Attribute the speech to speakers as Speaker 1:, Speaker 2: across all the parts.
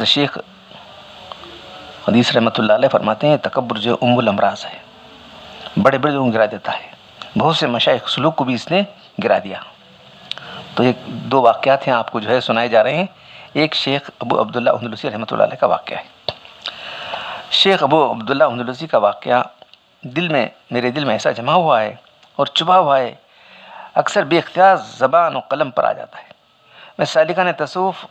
Speaker 1: شیخ حدیث رحمۃ اللہ علیہ فرماتے ہیں تکبر جو ام الامراض ہے، بڑے بڑے لوگوں کو گرا دیتا ہے. بہت سے مشائخ سلوک کو بھی اس نے گرا دیا. تو ایک دو واقعات ہیں آپ کو جو ہے سنائے جا رہے ہیں. ایک شیخ ابو عبداللہ اندلسی رحمۃ اللہ علیہ کا واقعہ ہے. شیخ ابو عبداللہ اندلسی کا واقعہ میرے دل میں ایسا جمع ہوا ہے اور چبھا ہوا ہے، اکثر بے اختیار زبان و قلم پر آ جاتا ہے. میں سالکان تصوف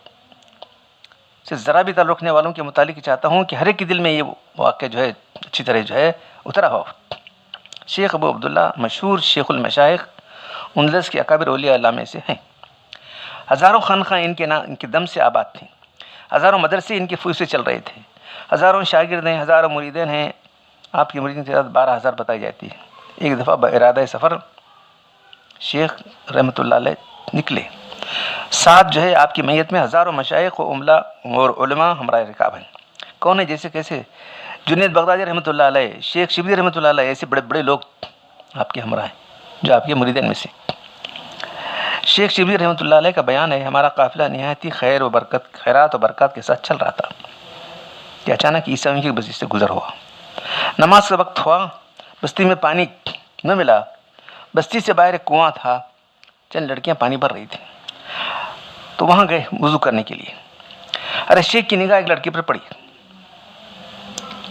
Speaker 1: سے ذرا بھی تعلق رکھنے والوں کے متعلق چاہتا ہوں کہ ہر ایک کے دل میں یہ واقعہ جو ہے اچھی طرح جو ہے اترا ہو. شیخ ابو عبداللہ مشہور شیخ المشائخ اندلس کے اکابر اولیاء اللہ میں سے ہیں. ہزاروں خانقاہ ان کے دم سے آباد تھیں. ہزاروں مدرسے ان کے فوج سے چل رہے تھے. ہزاروں شاگرد ہیں، ہزاروں مریدین ہیں. آپ کی مریدین کی تعداد 12,000 بتائی جاتی ہے. ایک دفعہ بارادہ سفر شیخ رحمۃ اللہ علیہ نکلے. ساتھ جو ہے آپ کی میت میں ہزاروں مشائخ و عملہ اور علماء ہمراہ رکاب ہیں. کون ہے؟ جیسے کیسے جنید بغدادی رحمۃ اللہ علیہ، شیخ شبلی رحمۃ اللہ علیہ، ایسے بڑے بڑے لوگ آپ کے ہمراہ ہیں جو آپ کے مریدین میں سے. شیخ شبلی رحمۃ اللہ علیہ کا بیان ہے، ہمارا قافلہ نہایتی خیرات و برکات کے ساتھ چل رہا تھا کہ اچانک عیسیٰ کی بستی سے گزر ہوا. نماز کا وقت ہوا، بستی میں پانی نہ ملا. بستی سے باہر ایک کنواں تھا، چند لڑکیاں پانی بھر رہی تھیں تو وہاں گئے وضو کرنے کے لیے. حضرت شیخ کی نگاہ ایک لڑکی پر پڑی.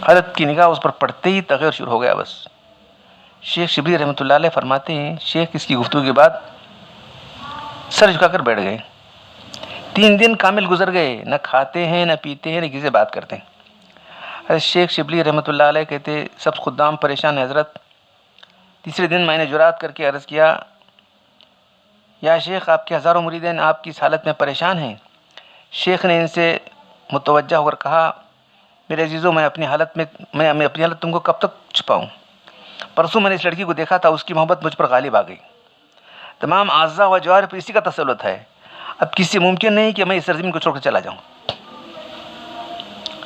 Speaker 1: حضرت کی نگاہ اس پر پڑتے ہی تغیر شروع ہو گیا. بس شیخ شبلی رحمۃ اللہ علیہ فرماتے ہیں شیخ اس کی گفتگو کے بعد سر جھکا کر بیٹھ گئے. 3 دن کامل گزر گئے، نہ کھاتے ہیں نہ پیتے ہیں نہ کسی سے بات کرتے ہیں. حضرت شیخ شبلی رحمۃ اللہ علیہ کہتے سب خدام پریشان ہیں حضرت. تیسرے دن میں نے جرات کر کے عرض کیا یا شیخ آپ کے ہزاروں مریدین آپ کی اس حالت میں پریشان ہیں. شیخ نے ان سے متوجہ ہو کر کہا میرے عزیزوں میں اپنی حالت تم کو کب تک چھپاؤں. پرسوں میں نے اس لڑکی کو دیکھا تھا، اس کی محبت مجھ پر غالب آ گئی. تمام اعضاء و جوارح پر اسی کا تسلط ہے. اب کسی سے ممکن نہیں کہ میں اس سرزمین کو چھوڑ کر چلا جاؤں.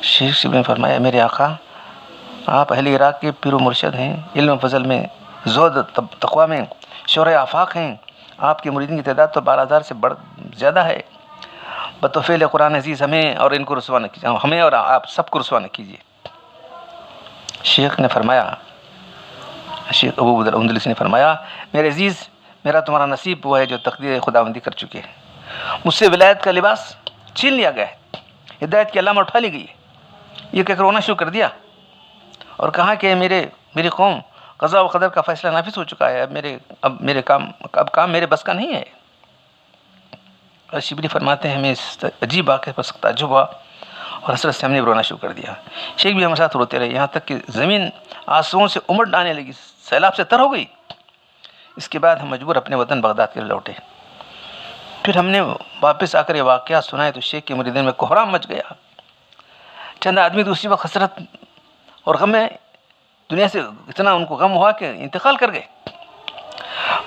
Speaker 1: شیخ شبلی نے فرمایا میرے آقا آپ اہل عراق کے پیر و مرشد ہیں، علم و فضل میں، زہد تقوی میں شورۂ آفاق ہیں. آپ کے مریدین کی تعداد تو 12,000 سے زیادہ ہے. بتوفیل قرآن عزیز ہمیں اور ان کو رسوا نہ کیجیے، ہمیں اور آپ سب کو رسوا نہ کیجیے. شیخ نے فرمایا، شیخ ابو عبداللہ اندلسی نے فرمایا میرے عزیز میرا تمہارا نصیب وہ ہے جو تقدیر خداوندی کر چکے ہیں. مجھ سے ولایت کا لباس چھین لیا گیا ہے، ہدایت کی علامہ اٹھا لی گئی ہے. یہ کہہ کر رونا شروع کر دیا اور کہا کہ میری قوم قضاء و قدر کا فیصلہ نافذ ہو چکا ہے. اب کام میرے بس کا نہیں ہے. اور شبلی فرماتے ہیں ہمیں اس عجیب واقعے پر سخت تعجب ہوا اور حسرت سے ہم نے رونا شروع کر دیا. شیخ بھی ہمارے ساتھ روتے رہے یہاں تک کہ زمین آنسوؤں سے امٹ آنے لگی، سیلاب سے تر ہو گئی. اس کے بعد ہم مجبور اپنے وطن بغداد کے لوٹے. پھر ہم نے واپس آ کر یہ واقعات سنائے تو شیخ کے مریدین میں کوہرام مچ گیا. چند آدمی دوسری وقت حسرت اور غم میں دنیا سے اتنا ان کو غم ہوا کہ انتقال کر گئے.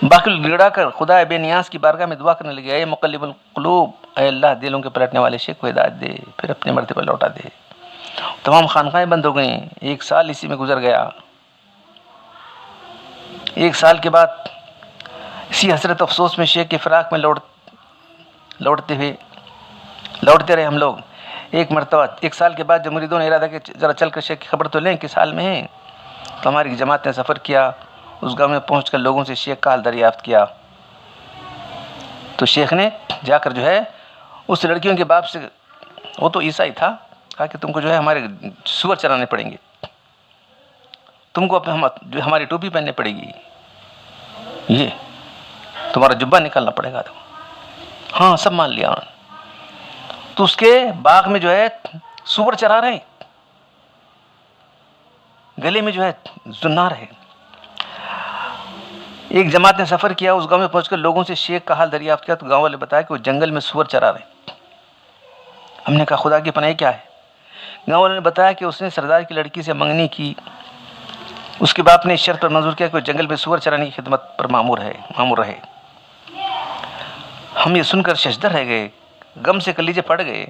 Speaker 1: باقی گڑا کر خدا بے نیاز کی بارگاہ میں دعا کرنے لگے اے مقلب القلوب، اے اللہ دلوں کے پلٹنے والے شیخ کو ہدایت دے، پھر اپنے مرتبے پر لوٹا دے. تمام خانقاہیں بند ہو گئیں. 1 سال اسی میں گزر گیا. 1 سال کے بعد اسی حسرت افسوس میں شیخ کے فراق میں لوٹتے رہے ہم لوگ. ایک مرتبہ 1 سال کے بعد جب مریدوں نے ارادہ کہ ذرا چل کر شیخ کی خبر تو لیں کس حال میں ہیں، تو ہماری جماعت نے سفر کیا. اس گاؤں میں پہنچ کر لوگوں سے شیخ کا حال دریافت کیا تو شیخ نے جا کر جو ہے اس لڑکیوں کے باپ سے، وہ تو عیسائی تھا، کہا کہ تم کو جو ہے ہمارے سور چرانے پڑیں گے، تم کو جو ہماری ٹوپی پہننے پڑے گی، یہ تمہارا جبہ نکالنا پڑے گا. ہاں سب مان لیا. تو اس کے باغ میں جو ہے سور چرا رہے ہیں، گلے میں جو ہے زنار ہے. ایک جماعت نے سفر کیا، اس گاؤں میں پہنچ کر لوگوں سے شیخ کا حال دریافت کیا تو گاؤں والے بتایا کہ وہ جنگل میں سور چرا رہے ہیں. ہم نے کہا خدا کی پناہ کیا ہے؟ گاؤں والوں نے بتایا کہ اس نے سردار کی لڑکی سے منگنی کی. اس کے باپ نے اس شرط پر منظور کیا کہ وہ جنگل میں سور چرانے کی خدمت پر مامور رہے. ہم یہ سن کر ششدر رہ گئے، غم سے کلیجے پھٹ گئے،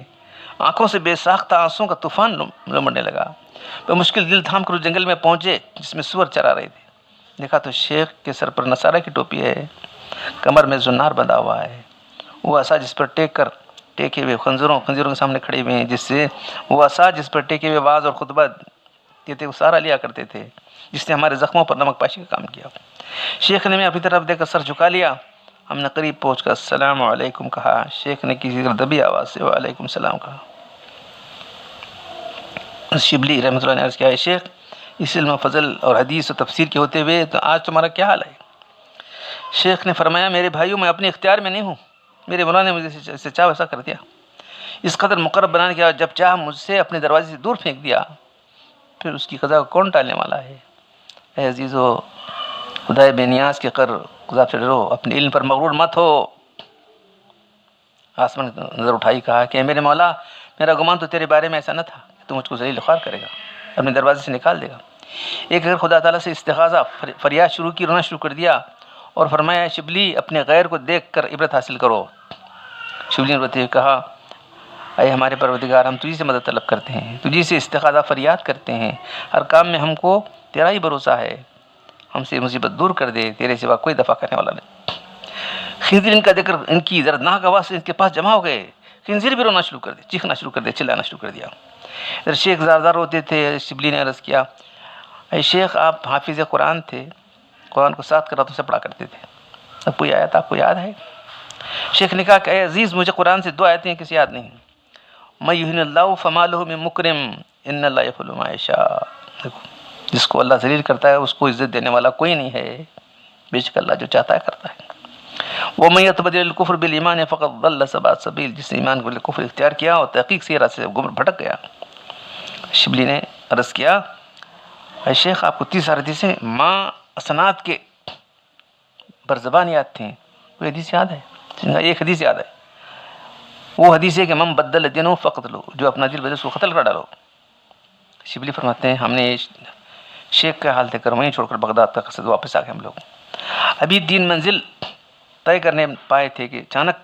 Speaker 1: آنکھوں سے بے ساختہ آنسوؤں کا طوفان لمڑنے لگا. وہ مشکل دل تھام کر اس جنگل میں پہنچے جس میں سور چرا رہے تھے. دیکھا تو شیخ کے سر پر نصارہ کی ٹوپی ہے، کمر میں زنار بندھا ہوا ہے. وہ عصا جس پر ٹیک کر ٹیکے ہوئے خنزروں کے سامنے کھڑے ہوئے ہیں، جس سے وہ عصا جس پر ٹیکے ہوئے واعظ اور خطبہ دیتے وہ سارا لیا کرتے تھے، جس نے ہمارے زخموں پر نمک پاشی کا کام کیا۔ شیخ نے میں اپنی طرف دیکھ کر سر جھکا لیا۔ ہم نے قریب پہنچ کر السلام علیکم کہا۔ شیخ نے کسی دبی آواز سے وعلیکم السلام کہا۔ شبلی رحمۃ اللہ نے عرض کیا، شیخ اس علم و فضل اور حدیث و تفسیر کے ہوتے ہوئے تو آج تمہارا کیا حال ہے؟ شیخ نے فرمایا، میرے بھائیوں میں اپنے اختیار میں نہیں ہوں، میرے مولا نے مجھے سے چاہ ویسا کر دیا، اس قدر مقرب بنانے کے بعد جب چاہ مجھ سے اپنے دروازے سے دور پھینک دیا، پھر اس کی قضا کو کون ٹالنے والا ہے؟ اے عزیزو، خدائے بے نیاز کے قضا سے ڈرو، اپنے علم پر مغرور مت ہو۔ آسمان کی نظر اٹھائی، کہا کہ میرے مولا، میرا گمان تو تیرے بارے میں ایسا نہ تھا کہ تو مجھ کو ذلیل خوار کرے گا، اپنے دروازے سے نکال دے گا۔ ایک اگر خدا تعالیٰ سے استغاثہ فریاد شروع کی، رونا شروع کر دیا اور فرمایا، شبلی اپنے غیر کو دیکھ کر عبرت حاصل کرو۔ شبلی نے روتے ہوئے کہا، اے ہمارے پروردگار، ہم تجھی سے مدد طلب کرتے ہیں، تجھی سے استغاثہ فریاد کرتے ہیں، ہر کام میں ہم کو تیرا ہی بھروسہ ہے، ہم سے مصیبت دور کر دے، تیرے سوا کوئی دفع کرنے والا نہیں۔ خنزیر ان کا دیکھ کر ان کی دردناک آواز سے ان کے پاس جمع ہو گئے، خنزیر بھی رونا شروع کر دیا، چیخنا شروع کر دیا، چلانا شروع کر دیا۔ ادھر شیخ زار زار روتے تھے۔ شبلی نے عرض کیا، اے شیخ آپ حافظ قرآن تھے، قرآن کو 7 قراتوں سے پڑھا کرتے تھے، اب کوئی آیت آپ کو یاد ہے؟ شیخ نے کہا کہ اے عزیز، مجھے قرآن سے 2 آیتیں کسی یاد نہیں، من یہن اللہ فما لہ من مکرم ان اللہ یفعل ما یشاء۔ دیکھو، جس کو اللہ ذلیل کرتا ہے اس کو عزت دینے والا کوئی نہیں ہے، بے شک اللہ جو چاہتا ہے کرتا ہے۔ وَمَن يَتَبَدَّلِ الْكُفْرَ بِالْإِيمَانِ فَقَدْ ضَلَّ سَوَاءَ السَّبِيلِ، جس نے ایمان کو کفر اختیار کیا اور تحقیق سے راہ سے بھٹک گیا۔ شبلی نے عرض کیا، اے شیخ آپ کو 30 حدیثیں ماں اسناد کے برزبان یاد تھیں، کوئی حدیث یاد ہے؟ ایک حدیث یاد ہے، وہ حدیث ہے کہ من بدل دینہ فقتلہ، جو اپنا دل بدل اس کو قتل کر ڈالو۔ شبلی فرماتے ہیں، ہم نے شیخ کا حال دیکھ کر وہیں چھوڑ کر بغداد کا قصد واپس آ گئے۔ ہم لوگ ابھی 3 منزل طے کرنے پائے تھے کہ اچانک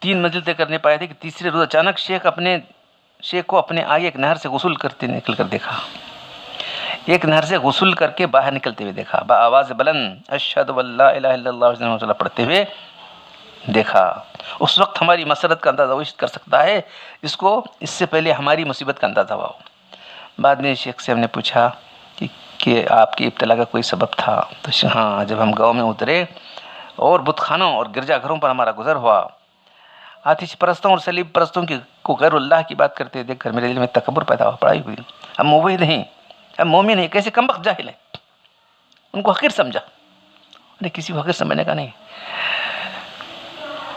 Speaker 1: 3 منزل طے کرنے پائے تھے کہ تیسرے روز اچانک شیخ کو اپنے آگے ایک نہر سے غسل کرتے نکل کر دیکھا، ایک نہر سے غسل کر کے باہر نکلتے ہوئے دیکھا، بآواز بلند اشہد ان لا الہ الا اللہ وحدہ لا شریک لہ پڑھتے ہوئے دیکھا۔ اس وقت ہماری مسرت کا اندازہ وہ کر سکتا ہے جس کو اس سے پہلے ہماری مصیبت کا اندازہ ہوا ہو۔ بعد میں شیخ سے ہم نے پوچھا کہ آپ کی ابتلا کا کوئی سبب تھا؟ تو ہاں، جب ہم گاؤں میں اترے اور بت خانوں اور گرجا گھروں پر ہمارا گزر ہوا، آتش پرستوں اور صلیب پرستوں کو غیر اللہ کی بات کرتے دیکھ کر میرے دل میں تکبر پیدا ہوا، پڑائی ہوئی، ہم موحد ہیں، ہم مومن ہیں، کیسے کمبخت جاہل ہیں، ان کو حقیر سمجھا۔ نہیں، کسی کو حقیر سمجھنے کا نہیں۔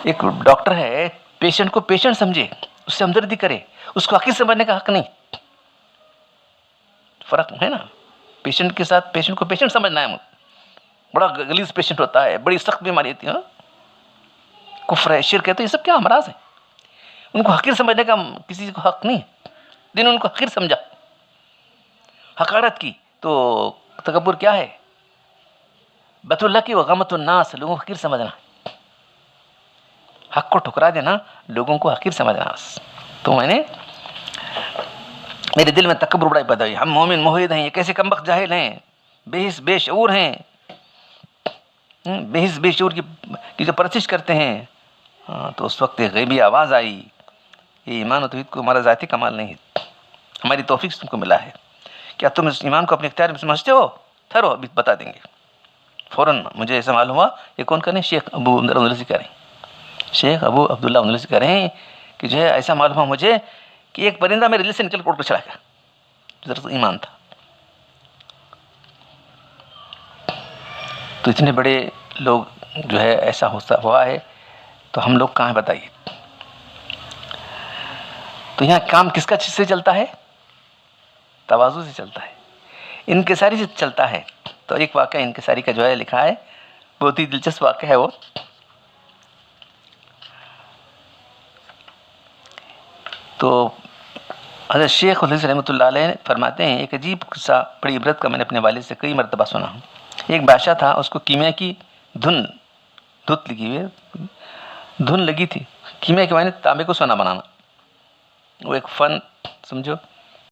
Speaker 1: ایک ڈاکٹر ہے، پیشنٹ کو پیشنٹ سمجھے، اس سے ہمدردی کرے، اس کو حقیر سمجھنے کا حق نہیں۔ فرق ہے نا، پیشنٹ کے ساتھ پیشنٹ کو پیشنٹ سمجھنا ہے۔ بڑا غلیظ پیشنٹ ہوتا ہے، بڑی سخت بیماری ہوتی ہے، کفر ہے، شرک ہے، تو یہ سب کیا امراض ہیں، ان کو حقیر سمجھنے کا کسی کو حق نہیں۔ دن ان کو حقیر سمجھا، حقارت کی، تو تکبر کیا ہے؟ بیت اللہ کی وغمت الناس، لوگوں کو حقیر سمجھنا، حق کو ٹھکرا دینا، لوگوں کو حقیر سمجھنا بس۔ تو میرے دل میں تکبر بڑائی پیدا ہوئی، ہم مومن موحد ہیں، یہ کیسے کمبخت جاہل ہیں، بے حس بے شعور ہیں، بے حس بے شعور کی جو پرستش کرتے ہیں۔ تو اس وقت ایک غیبی آواز آئی، یہ ایمان و توحید کو ہمارا ذاتی کمال نہیں ہے، ہماری توفیق سے تم کو ملا ہے، کیا تم اس ایمان کو اپنے اختیار میں سمجھتے ہو؟ ٹھہرو، ابھی بتا دیں گے۔ فوراً مجھے ایسا معلوم ہوا، یہ کون کریں؟ شیخ ابو اندلسی کہہ رہے ہیں، شیخ ابو عبداللہ اندلسی کہہ رہے ہیں کہ جو ہے ایسا معلوم ہوا مجھے کہ ایک پرندہ میرے دل سے نکل اڑ کر چلا گیا، ضرورت ایمان تھا۔ تو اتنے بڑے لوگ جو ہے ایسا ہوا ہے، تو ہم لوگ کہاں ہیں بتائیے؟ تو یہاں کام کس کا چیز سے چلتا ہے؟ تواضع سے چلتا ہے، انکساری سے چلتا ہے۔ تو ایک واقعہ انکساری کا جو ہے لکھا ہے، بہت ہی دلچسپ واقعہ ہے وہ۔ تو حضرت شیخ الحدیث رحمۃ اللہ علیہ فرماتے ہیں، ایک عجیب قصہ بڑی عبرت کا میں نے اپنے والد سے کئی مرتبہ سنا ہوں۔ ایک بادشاہ تھا، اس کو کیمیا کی دھت لگی تھی۔ کیمیا کے معنی تانبے کو سونا بنانا، وہ ایک فن سمجھو،